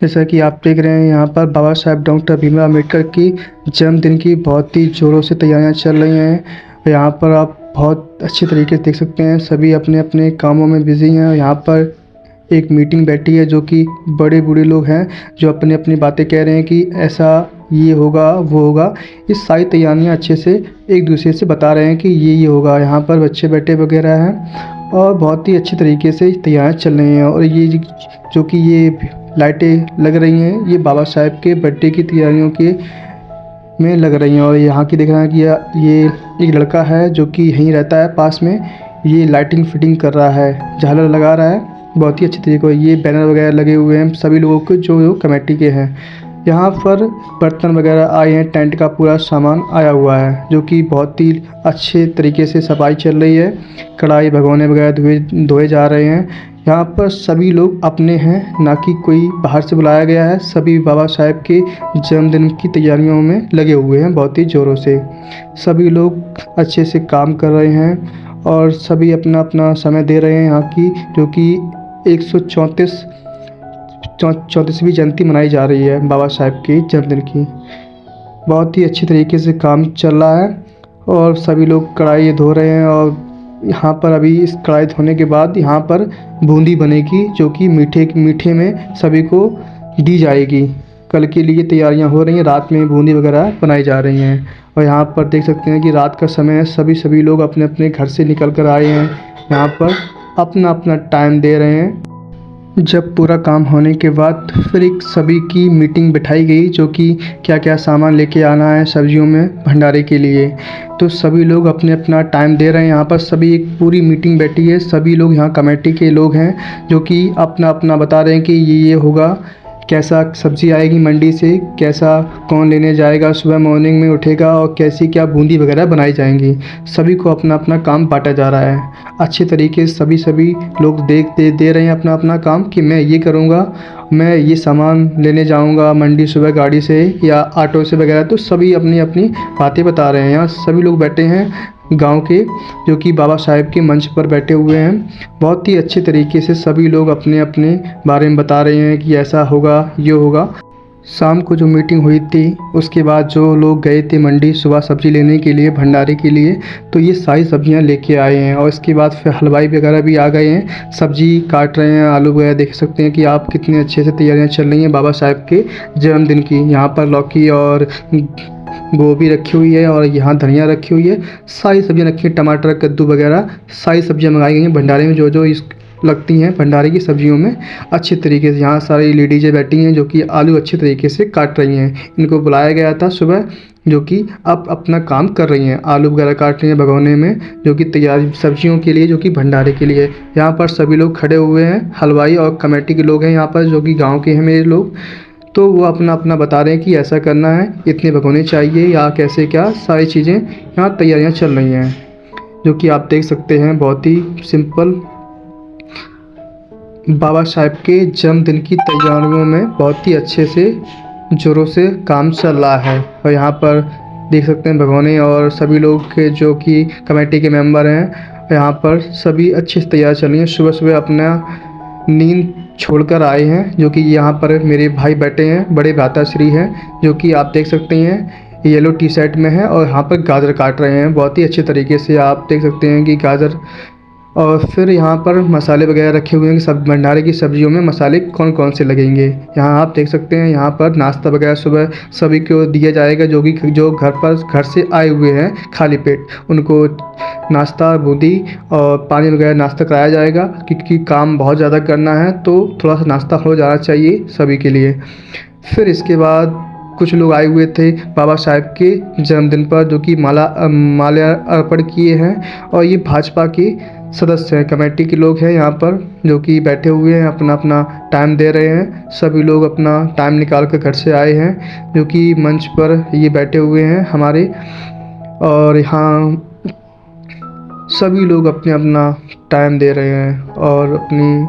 जैसा कि आप देख रहे हैं यहाँ पर बाबा साहेब डॉक्टर भीमराव अम्बेडकर की जन्मदिन की बहुत ही ज़ोरों से तैयारियां चल रही हैं। यहाँ पर आप बहुत अच्छे तरीके से देख सकते हैं, सभी अपने अपने कामों में बिजी हैं। यहाँ पर एक मीटिंग बैठी है जो कि बड़े बूढ़े लोग हैं जो अपनी अपनी बातें कह रहे हैं कि ऐसा ये होगा वो होगा। ये सारी तैयारियां अच्छे से एक दूसरे से बता रहे हैं कि ये होगा। यहाँ पर बच्चे बैठे वगैरह हैं और बहुत ही अच्छी तरीके से तैयारियां चल रही हैं। और ये जो कि ये लाइटें लग रही हैं, ये बाबा साहेब के बर्थडे की तैयारियों के में लग रही हैं। और यहाँ की देख रहे हैं कि ये एक लड़का है जो कि यहीं रहता है पास में, ये लाइटिंग फिटिंग कर रहा है, झालर लगा रहा है बहुत ही अच्छे तरीके से। ये बैनर वगैरह लगे हुए हैं सभी लोगों के जो कमेटी के हैं। यहाँ पर बर्तन वगैरह आए हैं, टेंट का पूरा सामान आया हुआ है जो कि बहुत ही अच्छे तरीके से सफाई चल रही है। कढ़ाई भगोने वगैरह धोए जा रहे हैं। यहाँ पर सभी लोग अपने हैं, ना कि कोई बाहर से बुलाया गया है। सभी बाबा साहेब के जन्मदिन की तैयारियों में लगे हुए हैं बहुत ही ज़ोरों से। सभी लोग अच्छे से काम कर रहे हैं और सभी अपना अपना समय दे रहे हैं। यहाँ की जो कि 134वीं जयंती मनाई जा रही है बाबा साहेब के जन्मदिन की। बहुत ही अच्छी तरीके से काम चल रहा है और सभी लोग कढ़ाई धो रहे हैं। और यहाँ पर अभी इस कढ़ाई धोने के बाद यहाँ पर बूंदी बनेगी जो कि मीठे में सभी को दी जाएगी। कल के लिए तैयारियाँ हो रही हैं, रात में बूंदी वगैरह बनाई जा रही हैं। और यहाँ पर देख सकते हैं कि रात का समय है, सभी लोग अपने अपने घर से निकल कर आए हैं, यहाँ पर अपना अपना टाइम दे रहे हैं। जब पूरा काम होने के बाद फिर एक सभी की मीटिंग बिठाई गई जो कि क्या क्या सामान लेके आना है सब्जियों में भंडारे के लिए। तो सभी लोग अपने अपना टाइम दे रहे हैं। यहाँ पर सभी एक पूरी मीटिंग बैठी है, सभी लोग यहाँ कमेटी के लोग हैं जो कि अपना अपना बता रहे हैं कि ये होगा, कैसा सब्ज़ी आएगी मंडी से, कैसा कौन लेने जाएगा, सुबह मॉर्निंग में उठेगा और कैसी क्या बूंदी वगैरह बनाई जाएंगी। सभी को अपना अपना काम बांटा जा रहा है अच्छे तरीके से। सभी लोग दे रहे हैं अपना अपना काम कि मैं ये करूँगा, मैं ये सामान लेने जाऊँगा मंडी सुबह गाड़ी से या ऑटो से वगैरह। तो सभी अपनी अपनी बातें बता रहे हैं। यहाँ सभी लोग बैठे हैं गांव के जो कि बाबा साहेब के मंच पर बैठे हुए हैं। बहुत ही अच्छे तरीके से सभी लोग अपने अपने बारे में बता रहे हैं कि ऐसा होगा ये होगा। शाम को जो मीटिंग हुई थी उसके बाद जो लोग गए थे मंडी सुबह सब्ज़ी लेने के लिए भंडारे के लिए, तो ये सारी सब्जियां लेके आए हैं। और इसके बाद फिर हलवाई वगैरह भी आ गए हैं, सब्ज़ी काट रहे हैं, आलू वगैरह। देख सकते हैं कि आप कितने अच्छे से तैयारियां चल रही हैं बाबा साहेब के जन्मदिन की। यहाँ पर लौकी और गोभी रखी हुई है और यहाँ धनिया रखी हुई है, सारी सब्जियां रखी हैं, टमाटर कद्दू वगैरह सारी सब्जियां मंगाई गई हैं भंडारे में जो इस लगती हैं भंडारे की सब्जियों में अच्छे तरीके से। यहाँ सारी लेडीज़ें बैठी हैं जो कि आलू अच्छे तरीके से काट रही हैं। इनको बुलाया गया था सुबह जो कि अब अपना काम कर रही हैं, आलू वगैरह काट रही हैं भगोने में जो कि तैयारी सब्जियों के लिए जो कि भंडारे के लिए। यहाँ पर सभी लोग खड़े हुए हैं, हलवाई और कमेटी के लोग हैं यहाँ पर जो कि गाँव के हैं मेरे लोग। तो वो अपना अपना बता रहे हैं कि ऐसा करना है, इतने भगोने चाहिए या कैसे क्या सारी चीज़ें यहाँ तैयारियाँ चल रही हैं जो कि आप देख सकते हैं। बहुत ही सिंपल बाबा साहेब के जन्मदिन की तैयारियों में बहुत ही अच्छे से ज़ोरों से काम चल रहा है। और यहाँ पर देख सकते हैं भगोने और सभी लोग के जो कि कमेटी के मेंबर हैं, यहाँ पर सभी अच्छे से तैयार चल रही हैं। सुबह सुबह अपना नींद छोड़कर आए हैं जो कि यहाँ पर मेरे भाई बैठे हैं, बड़े भ्राताश्री हैं जो कि आप देख सकते हैं येलो टी शर्ट में है और यहाँ पर गाजर काट रहे हैं बहुत ही अच्छे तरीके से। आप देख सकते हैं कि गाजर, और फिर यहाँ पर मसाले वगैरह रखे हुए हैं कि सब भंडारे की सब्जियों में मसाले कौन कौन से लगेंगे। यहाँ आप देख सकते हैं यहाँ पर नाश्ता वगैरह सुबह सभी को दिया जाएगा जो घर से आए हुए हैं खाली पेट, उनको नाश्ता बूंदी और पानी वगैरह नाश्ता कराया जाएगा क्योंकि काम बहुत ज़्यादा करना है तो थोड़ा सा नाश्ता हो जाना चाहिए सभी के लिए। फिर इसके बाद कुछ लोग आए हुए थे बाबा साहेब के जन्मदिन पर जो कि माल्या अर्पण किए हैं। और ये भाजपा के सदस्य हैं, कमेटी के लोग हैं यहाँ पर जो कि बैठे हुए हैं, अपना अपना टाइम दे रहे हैं। सभी लोग अपना टाइम निकाल कर घर से आए हैं जो कि मंच पर ये बैठे हुए हैं हमारे। और यहाँ सभी लोग अपने अपना टाइम दे रहे हैं और अपनी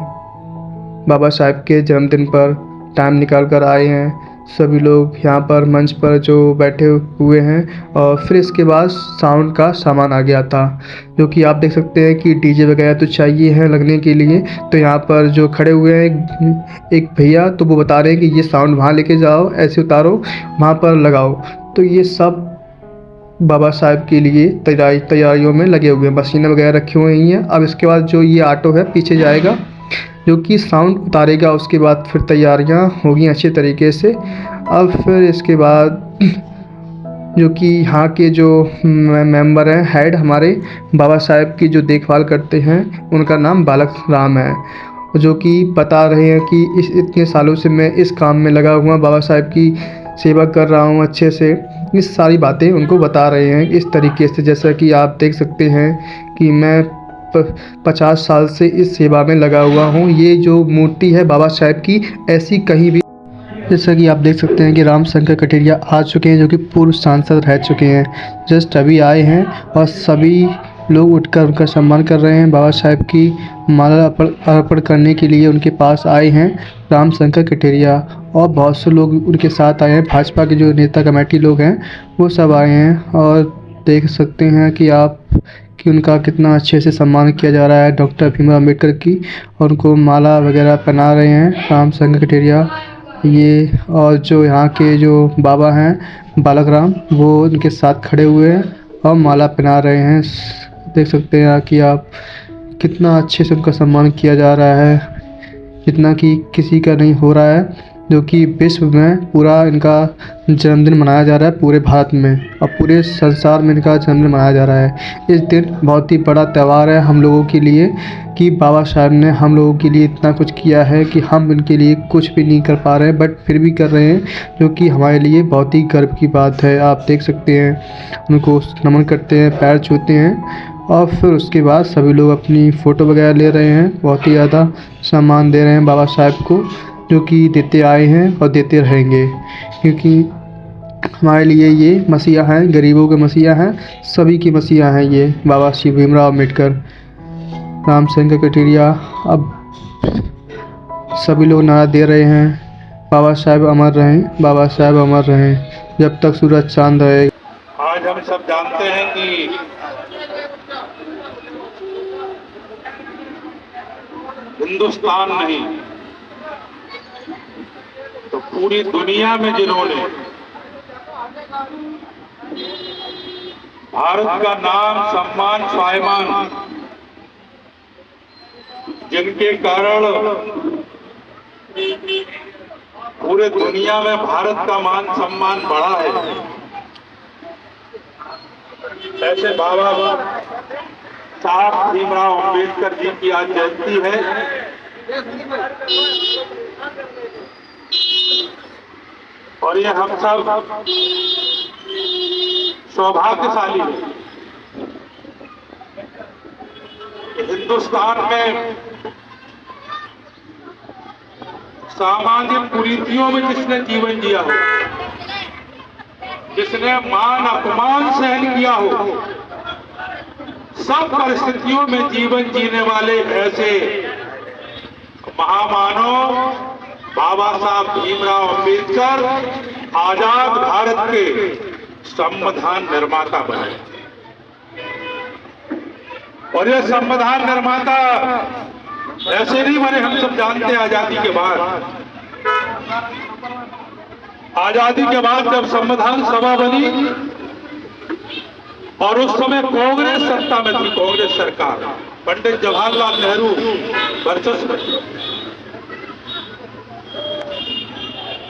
बाबा साहेब के जन्मदिन पर टाइम निकाल कर आए हैं। सभी लोग यहाँ पर मंच पर जो बैठे हुए हैं। और फिर इसके बाद साउंड का सामान आ गया था, जो कि आप देख सकते हैं कि डीजे वगैरह तो चाहिए है लगने के लिए। तो यहाँ पर जो खड़े हुए हैं एक भैया, तो वो बता रहे हैं कि ये साउंड वहाँ लेके जाओ, ऐसे उतारो, वहाँ पर लगाओ। तो ये सब बाबा साहब के लिए तैयारियों में लगे हुए हैं। मशीनें वगैरह रखी हुई हैं। अब इसके बाद जो ये ऑटो है पीछे जाएगा, जो कि साउंड उतारेगा। उसके बाद फिर तैयारियां होगी अच्छे तरीके से। अब फिर इसके बाद जो कि यहाँ के जो मेंबर हैं, हेड हमारे बाबा साहब की जो देखभाल करते हैं, उनका नाम बालक राम है, जो कि बता रहे हैं कि इतने सालों से मैं इस काम में लगा हुआ बाबा साहब की सेवा कर रहा हूँ अच्छे से। ये सारी बातें उनको बता रहे हैं इस तरीके से, जैसा कि आप देख सकते हैं कि मैं 50 साल से इस सेवा में लगा हुआ हूँ। ये जो मूर्ति है बाबा साहब की, ऐसी कहीं भी, जैसा कि आप देख सकते हैं कि राम शंकर कठेरिया आ चुके हैं, जो कि पूर्व सांसद रह चुके हैं। जस्ट अभी आए हैं और सभी लोग उठकर उनका सम्मान कर रहे हैं। बाबा साहब की माला अर्पण करने के लिए उनके पास आए हैं राम शंकर कठेरिया, और बहुत से लोग उनके साथ आए हैं। भाजपा के जो नेता कमेटी लोग हैं वो सब आए हैं। और देख सकते हैं कि आप कि उनका कितना अच्छे से सम्मान किया जा रहा है डॉक्टर भीमराव अम्बेडकर की, और उनको माला वगैरह पहना रहे हैं राम शंकर कठेरिया ये। और जो यहाँ के जो बाबा हैं बालक राम, वो उनके साथ खड़े हुए हैं और माला पहना रहे हैं। देख सकते हैं कि आप कितना अच्छे से उनका सम्मान किया जा रहा है, जितना कि किसी का नहीं हो रहा है। जो कि विश्व में पूरा इनका जन्मदिन मनाया जा रहा है, पूरे भारत में और पूरे संसार में इनका जन्मदिन मनाया जा रहा है। इस दिन बहुत ही बड़ा त्यौहार है हम लोगों के लिए, कि बाबा साहब ने हम लोगों के लिए इतना कुछ किया है कि हम इनके लिए कुछ भी नहीं कर पा रहे हैं, बट फिर भी कर रहे हैं, जो कि हमारे लिए बहुत ही गर्व की बात है। आप देख सकते हैं उनको नमन करते हैं, पैर छूते हैं, और फिर उसके बाद सभी लोग अपनी फ़ोटो वगैरह ले रहे हैं। बहुत ही ज़्यादा सम्मान दे रहे हैं बाबा साहब को, जो कि देते आए हैं और देते रहेंगे, क्योंकि हमारे लिए ये मसीहा हैं, गरीबों के मसीहा हैं, सभी के मसीहा हैं ये बाबा श्री भीमराव अम्बेडकर, राम शंकर कठेरिया। अब सभी लोग नारा दे रहे हैं, बाबा साहब अमर रहें, बाबा साहब अमर रहें, जब तक सूरज चांद रहे। आज हम सब जानते हैं कि हिंदुस्तान नहीं तो पूरी दुनिया में जिन्होंने भारत का नाम, सम्मान, स्वाभिमान, जिनके कारण पूरे दुनिया में भारत का मान सम्मान बढ़ा है, ऐसे बाबा साहब भीमराव अम्बेडकर जी की आज जयंती है। और ये हम सब सौभाग्यशाली हैं कि हिंदुस्तान में सामाजिक कुरीतियों में जिसने जीवन जिया हो, जिसने मान अपमान सहन किया हो, सब परिस्थितियों में जीवन जीने वाले ऐसे महामानव बाबा साहब भीमराव अम्बेडकर आजाद भारत के संविधान निर्माता बने। और ये संविधान निर्माता ऐसे नहीं बने, हम सब जानते हैं। आजादी के बाद जब संविधान सभा बनी और उस समय कांग्रेस सत्ता में थी, कांग्रेस सरकार, पंडित जवाहरलाल नेहरू वर्चस्व में।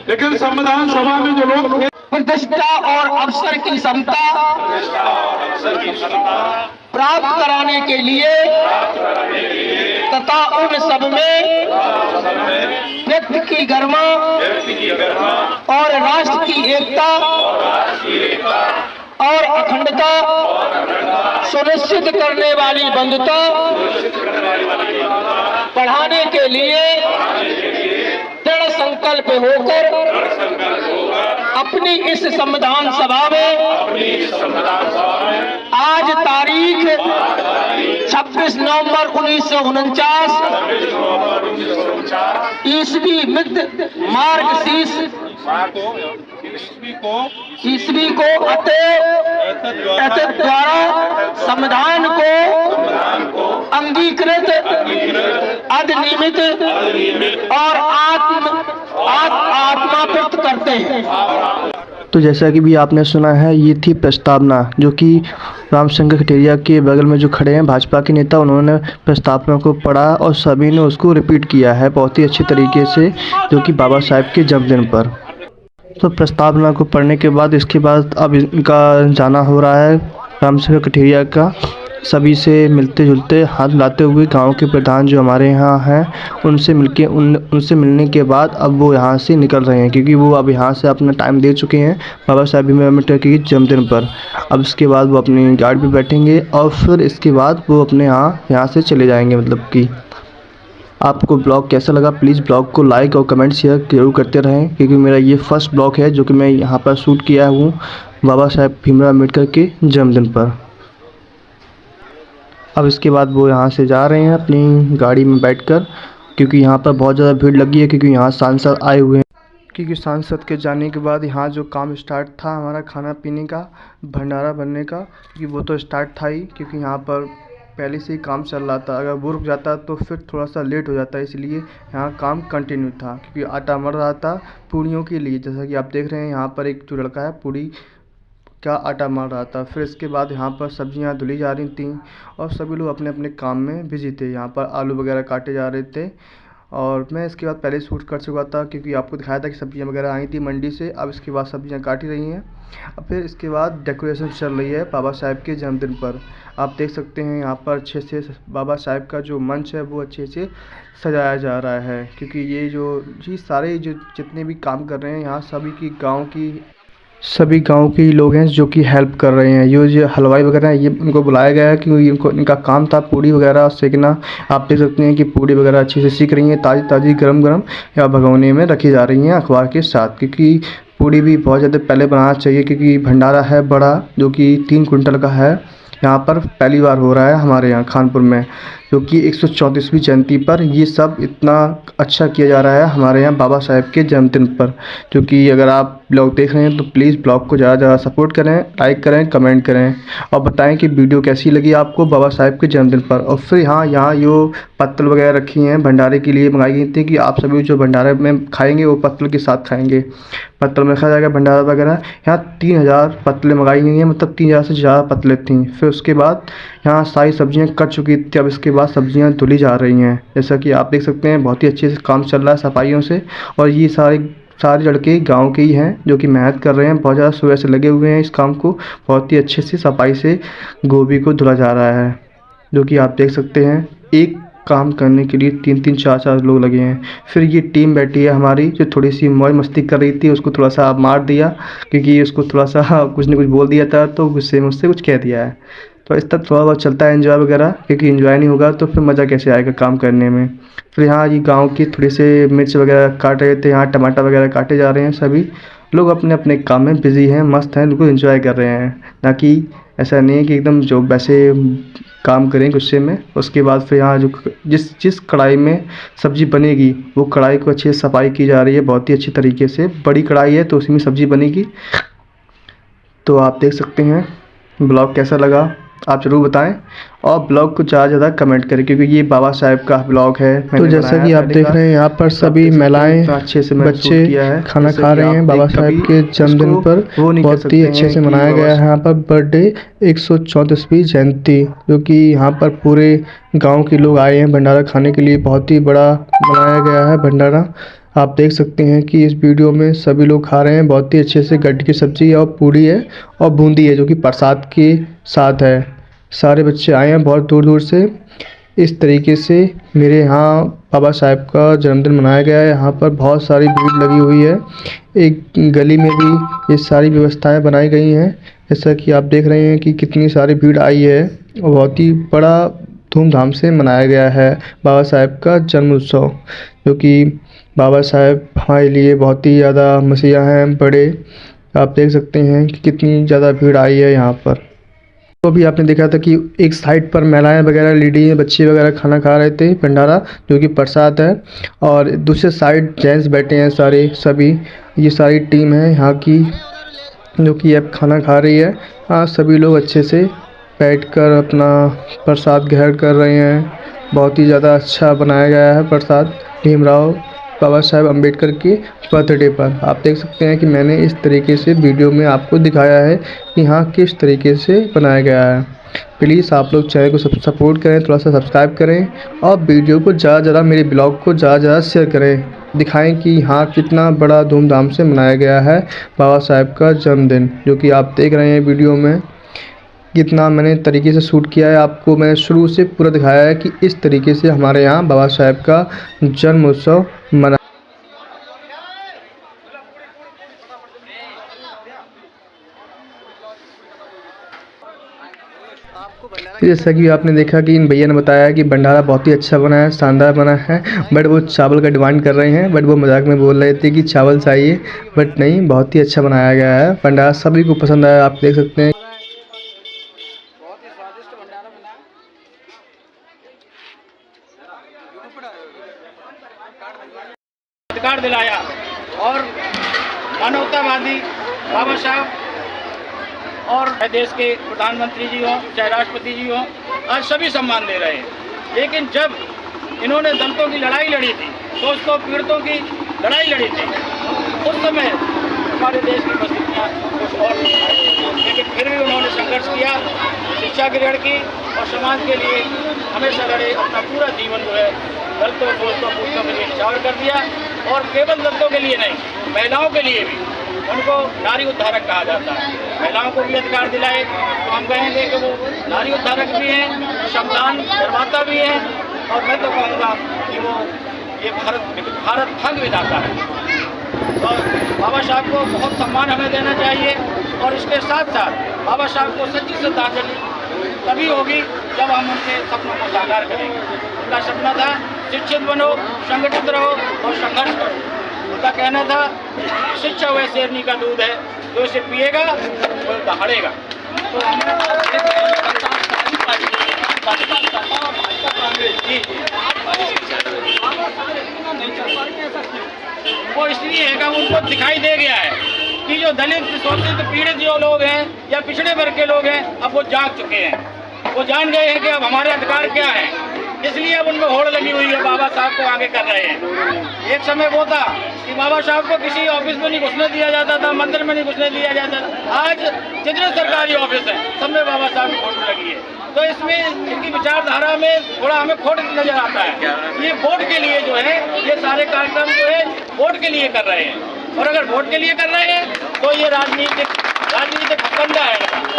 लेकिन संविधान सभा में जो लोग थे, प्रतिष्ठा और अवसर की समता प्राप्त कराने के लिए तथा उन सब में व्यक्ति की गरिमा और राष्ट्र की एकता और अखंडता सुनिश्चित करने वाली बंधुता बढ़ाने के लिए दृढ़ संकल्प होकर अपनी इस संविधान सभा में आज तारीख 26 नवंबर 1949 ईस्वी मित्र मार्गशीर्ष ईस्वी को एतद द्वारा संविधान को अंगीकृत अधिनियमित और आत्माकृत करते हैं। तो जैसा कि भी आपने सुना है, ये थी प्रस्तावना जो कि रामशंकर कठेरिया के बगल में जो खड़े हैं भाजपा के नेता, उन्होंने प्रस्तावना को पढ़ा और सभी ने उसको रिपीट किया है बहुत ही अच्छी तरीके से, जो कि बाबा साहेब के जन्मदिन पर। तो प्रस्तावना को पढ़ने के बाद इसके बाद अब इनका जाना हो रहा है रामशंकर कठेरिया का। सभी से मिलते जुलते हाथ मिलाते हुए गांव के प्रधान जो हमारे यहाँ हैं उनसे उनसे मिलने के बाद अब वो यहाँ से निकल रहे हैं, क्योंकि वो अब यहाँ से अपना टाइम दे चुके हैं बाबा साहेब भीमराव अम्बेडकर के जन्मदिन पर। अब इसके बाद वो अपनी गाड़ी पे बैठेंगे और फिर इसके बाद वो अपने यहाँ से चले जाएंगे। मतलब कि आपको ब्लॉग कैसा लगा, प्लीज़ ब्लॉग को लाइक और कमेंट शेयर जरूर करते रहें, क्योंकि मेरा ये फर्स्ट ब्लॉग है जो कि मैं यहाँ पर शूट किया हूँ बाबा साहेब भीमराव अम्बेडकर के जन्मदिन पर। अब इसके बाद वो यहाँ से जा रहे हैं अपनी गाड़ी में बैठकर, क्योंकि यहाँ पर बहुत ज़्यादा भीड़ लगी है, क्योंकि यहाँ सांसद आए हुए हैं। क्योंकि सांसद के जाने के बाद यहाँ जो काम स्टार्ट था हमारा खाना पीने का, भंडारा बनने का, क्योंकि वो तो स्टार्ट था ही, क्योंकि यहाँ पर पहले से ही काम चल रहा था। अगर वो रुक जाता तो फिर थोड़ा सा लेट हो जाता, इसलिए यहाँ काम कंटिन्यू था। क्योंकि आटा मर रहा था पूड़ियों के लिए, जैसा कि आप देख रहे हैं यहाँ पर एक जो लड़का है पूड़ी का आटा मार रहा था। फिर इसके बाद यहाँ पर सब्जियाँ धुली जा रही थी और सभी लोग अपने अपने काम में बिजी थे। यहाँ पर आलू वगैरह काटे जा रहे थे और मैं इसके बाद पहले शूट कर चुका था, क्योंकि आपको दिखाया था कि सब्जियाँ वगैरह आई थी मंडी से। अब इसके बाद सब्जियाँ काटी रही हैं। अब फिर इसके बाद डेकोरेशन चल रही है बाबा साहेब के जन्मदिन पर। आप देख सकते हैं यहाँ पर अच्छे से बाबा साहेब का जो मंच है वो अच्छे से सजाया जा रहा है, क्योंकि ये सारे जो जितने भी काम कर रहे हैं यहाँ सभी गांव के लोग हैं जो कि हेल्प कर रहे हैं। जो हलवाई वगैरह हैं ये उनको बुलाया गया है, क्योंकि इनका काम था पूड़ी वगैरह सेकना। आप देख सकते हैं कि पूड़ी वगैरह अच्छे से सीख रही हैं, ताज़ी ताज़ी गरम गरम या भगोने में रखी जा रही हैं अखबार के साथ, क्योंकि पूड़ी भी बहुत ज़्यादा पहले बनाना चाहिए, क्योंकि भंडारा है बड़ा जो कि 3 कुंटल का है। यहाँ पर पहली बार हो रहा है हमारे यहाँ खानपुर में, जो कि 134वीं जयंती पर ये सब इतना अच्छा किया जा रहा है हमारे यहाँ बाबा साहेब के जन्मदिन पर। क्योंकि अगर आप ब्लॉग देख रहे हैं तो प्लीज़ ब्लॉग को ज़्यादा ज़्यादा सपोर्ट करें, लाइक करें, कमेंट करें और बताएं कि वीडियो कैसी लगी आपको बाबा साहेब के जन्मदिन पर। और फिर यहाँ जो पत्तल वगैरह रखी हैं भंडारे के लिए मंगाई गई थी, कि आप सभी जो भंडारे में खाएंगे वो पत्तल के साथ खाएंगे, पत्तल में रखा जाएगा भंडारा वगैरह। यहाँ 3000 पत्तलें मंगाई गई हैं, मतलब 3000 से ज़्यादा पत्तलें थीं। फिर उसके बाद यहाँ सारी सब्जियाँ कट चुकी थी, अब इसके बाद सब्जियाँ धुली जा रही हैं। जैसा कि आप देख सकते हैं बहुत ही अच्छे से काम चल रहा है सफाइयों से। और ये सारे लड़के गांव के ही हैं जो कि मेहनत कर रहे हैं, बहुत ज़्यादा सुबह से लगे हुए हैं इस काम को। बहुत ही अच्छे से सफाई से गोभी को धुला जा रहा है, जो कि आप देख सकते हैं एक काम करने के लिए 3-3 4-4 लोग लगे हैं। फिर ये टीम बैठी है हमारी जो थोड़ी सी मौज मस्ती कर रही थी, उसको थोड़ा सा मार दिया, क्योंकि उसको थोड़ा सा कुछ न कुछ बोल दिया था तो गुस्से में उससे कुछ कह दिया है। तो इस तरह थोड़ा बहुत चलता है एंजॉय वगैरह, क्योंकि एंजॉय नहीं होगा तो फिर मज़ा कैसे आएगा काम करने में। फिर यहाँ ये गांव की थोड़ी से मिर्च वगैरह काट रहे थे, यहाँ टमाटर वगैरह काटे जा रहे हैं। सभी लोग अपने अपने काम में बिजी हैं, मस्त हैं, बिल्कुल एंजॉय कर रहे हैं। ना कि ऐसा नहीं है कि एकदम जो वैसे काम करें गुस्से में। उसके बाद फिर यहाँ जो जिस कढ़ाई में सब्ज़ी बनेगी वो कढ़ाई को अच्छे से सफाई की जा रही है बहुत ही अच्छी तरीके से। बड़ी कढ़ाई है तो उसी में सब्ज़ी बनेगी। तो आप देख सकते हैं ब्लॉग कैसा लगा आप ज़रूर बताएं और ब्लॉग को ज़्यादा से ज़्यादा कमेंट करें, क्योंकि ये बाबा साहेब का ब्लॉग है। तो जैसा कि आप देख रहे हैं यहाँ पर सभी महिलाएं अच्छे से बच्चे खाना खा रहे हैं बाबा साहेब के जन्मदिन पर। बहुत ही अच्छे से मनाया गया है यहाँ पर बर्थडे 134वीं जयंती, जो कि यहाँ पर पूरे गाँव के लोग आए हैं भंडारा खाने के लिए। बहुत ही बड़ा बनाया गया है भंडारा। आप देख सकते हैं कि इस वीडियो में सभी लोग खा रहे हैं बहुत ही अच्छे से। गड्ढे की सब्ज़ी है और पूड़ी है और बूंदी है जो कि प्रसाद के साथ है। सारे बच्चे आए हैं बहुत दूर दूर से। इस तरीके से मेरे यहाँ बाबा साहेब का जन्मदिन मनाया गया है। यहाँ पर बहुत सारी भीड़ लगी हुई है। एक गली में भी ये सारी व्यवस्थाएं बनाई गई हैं, जैसा कि आप देख रहे हैं कि कितनी सारी भीड़ आई है। और बहुत ही बड़ा धूमधाम से मनाया गया है बाबा साहेब का जन्म उत्सव, जो कि बाबा साहेब हमारे लिए बहुत ही ज़्यादा मसीहा हैं बड़े। आप देख सकते हैं कि कितनी ज़्यादा भीड़ आई है यहाँ पर। तो अभी आपने देखा था कि एक साइड पर महिलाएं वगैरह लेडी बच्चे वगैरह खाना खा रहे थे भंडारा जो कि प्रसाद है, और दूसरे साइड जेंट्स बैठे हैं सारे सभी। ये सारी टीम है यहाँ की जो कि अब खाना खा रही है। सभी लोग अच्छे से बैठकर अपना प्रसाद ग्रहण कर रहे हैं। बहुत ही ज़्यादा अच्छा बनाया गया है प्रसाद भीमराव बाबा साहेब अम्बेडकर के बर्थडे पर। आप देख सकते हैं कि मैंने इस तरीके से वीडियो में आपको दिखाया है कि हाँ किस तरीके से बनाया गया है। प्लीज़ आप लोग चैनल को सपोर्ट करें, थोड़ा सा सब्सक्राइब करें और वीडियो को ज़्यादा मेरे ब्लॉग को ज़्यादा शेयर करें। दिखाएं कि हाँ कितना बड़ा धूमधाम से मनाया गया है बाबा साहेब का जन्मदिन, जो कि आप देख रहे हैं वीडियो में। कितना मैंने तरीके से शूट किया है, आपको मैंने शुरू से पूरा दिखाया है कि इस तरीके से हमारे यहाँ बाबा साहेब का जन्म उत्सव मना। जैसा कि आपने देखा कि इन भैया ने बताया कि भंडारा बहुत ही अच्छा बना है, शानदार बना है, बट वो चावल का डिमांड कर रहे हैं। बट वो मजाक में बोल रहे थे कि चावल चाहिए, बट नहीं, बहुत ही अच्छा बनाया गया है भंडारा, सभी को पसंद आया। आप देख सकते हैं अधिकार दिलाया और मानवतावादी बाबा साहब और देश के प्रधानमंत्री जी हों चाहे राष्ट्रपति जी हों, आज सभी सम्मान दे रहे हैं। लेकिन जब इन्होंने दलितों की लड़ाई लड़ी थी, शोषितों पीड़ितों की लड़ाई लड़ी थी, उस समय हमारे देश की परिस्थितियाँ कुछ और थी, लेकिन फिर भी उन्होंने संघर्ष किया, शिक्षा ग्रहण की और समाज के लिए हमेशा लड़े। अपना पूरा जीवन जो है दलितों शोषितों पीड़ितों के लिए निछावर कर दिया। और केवल दलितों के लिए नहीं, महिलाओं के लिए भी उनको नारी उद्धारक कहा जाता है। महिलाओं को भी अधिकार दिलाए तो हम कहेंगे कि वो नारी उद्धारक भी हैं, संविधान निर्माता भी हैं, और मैं तो कहूँगा कि वो ये भारत भंग विधाता है। और बाबा साहब को बहुत सम्मान हमें देना चाहिए। और इसके साथ साथ बाबा साहब को सच्ची श्रद्धांजलि तभी होगी जब हम उनके सपनों को साकार करेंगे। उनका सपना था शिक्षित बनो, संगठित रहो और संघर्ष करो। उनका कहना था शिक्षा वह शेरनी का दूध है, जो इसे पिएगा वो दहाड़ेगा। तो वो इसलिए है कि उनको दिखाई दे गया है कि जो दलित शोषित पीड़ित जो लोग हैं या पिछड़े वर्ग के लोग हैं, अब वो जाग चुके हैं। वो जान गए हैं कि अब हमारे अधिकार क्या हैं, इसलिए अब उनको होड़ लगी हुई है, बाबा साहब को आगे कर रहे हैं। एक समय वो था कि बाबा साहब को किसी ऑफिस में नहीं घुसने दिया जाता था, मंदिर में नहीं घुसने दिया जाता था। आज जितने सरकारी ऑफिस हैं सब में बाबा साहब की फोटो लगी है। तो इसमें इनकी विचारधारा में थोड़ा हमें खोट नजर आता है। ये वोट के लिए जो है ये सारे कार्यक्रम जो है वोट के लिए कर रहे हैं। और अगर वोट के लिए कर रहे हैं तो ये राजनीतिक हथकंडा है,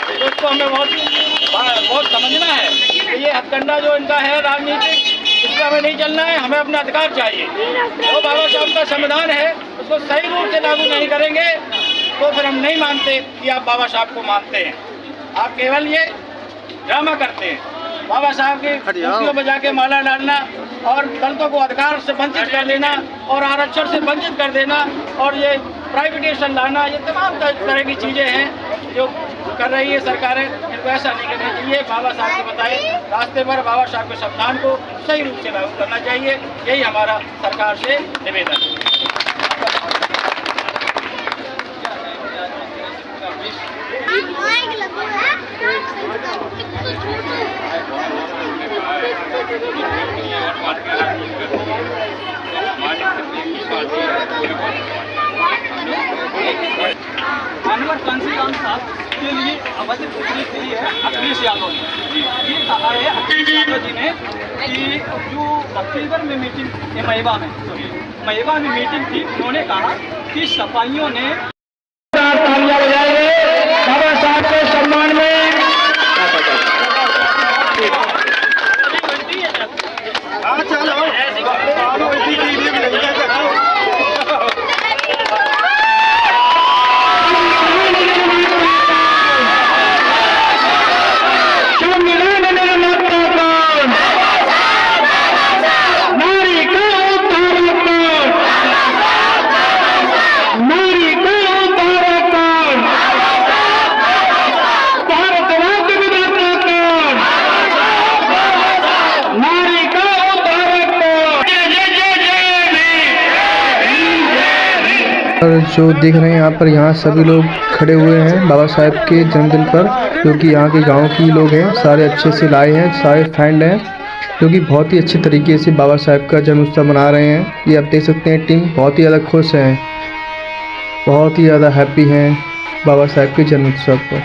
तो इसको हमें बहुत समझना है कि ये हथकंडा जो इनका है राजनीतिक, इस पर हमें नहीं चलना है। हमें अपना अधिकार चाहिए। तो बाबा साहब का संविधान है, उसको सही रूप से लागू नहीं करेंगे तो फिर हम नहीं मानते कि आप बाबा साहब को मानते हैं। आप केवल ये ड्रामा करते हैं। बाबा साहब की कुर्सियों में जाके माला डालना और दलितों को अधिकार से वंचित कर लेना और आरक्षण से वंचित कर देना और ये प्राइवेटेशन लाना, ये तमाम तरह की चीज़ें हैं जो कर रही है सरकारें। इनको ऐसा नहीं करना चाहिए। बाबा साहब के बताए रास्ते पर बाबा साहब के संविधान को सही रूप से लागू करना चाहिए। यही हमारा सरकार से निवेदन है। मानवर कांसीराम साहब के लिए अवध पुत्री के लिए अखिलेश यादव ने ये कहा है, अखिलेश यादव जी ने कि जो अक्टूबर में मीटिंग महेबा में मीटिंग थी, उन्होंने कहा कि सपाइयों ने तालियां बजाएंगे बाबा साहब के सम्मान में। और जो देख रहे हैं यहाँ सभी लोग खड़े हुए हैं बाबा साहेब के जन्मदिन पर, क्योंकि यहाँ के गांव के लोग हैं, सारे अच्छे से लाए हैं, सारे फ्रेंड हैं, क्योंकि बहुत ही अच्छे तरीके से बाबा साहेब का जन्म उत्सव मना रहे हैं। ये आप देख सकते हैं, टीम बहुत ही ज़्यादा खुश है, बहुत ही ज़्यादा हैप्पी हैं बाबा साहेब के जन्म उत्सव पर।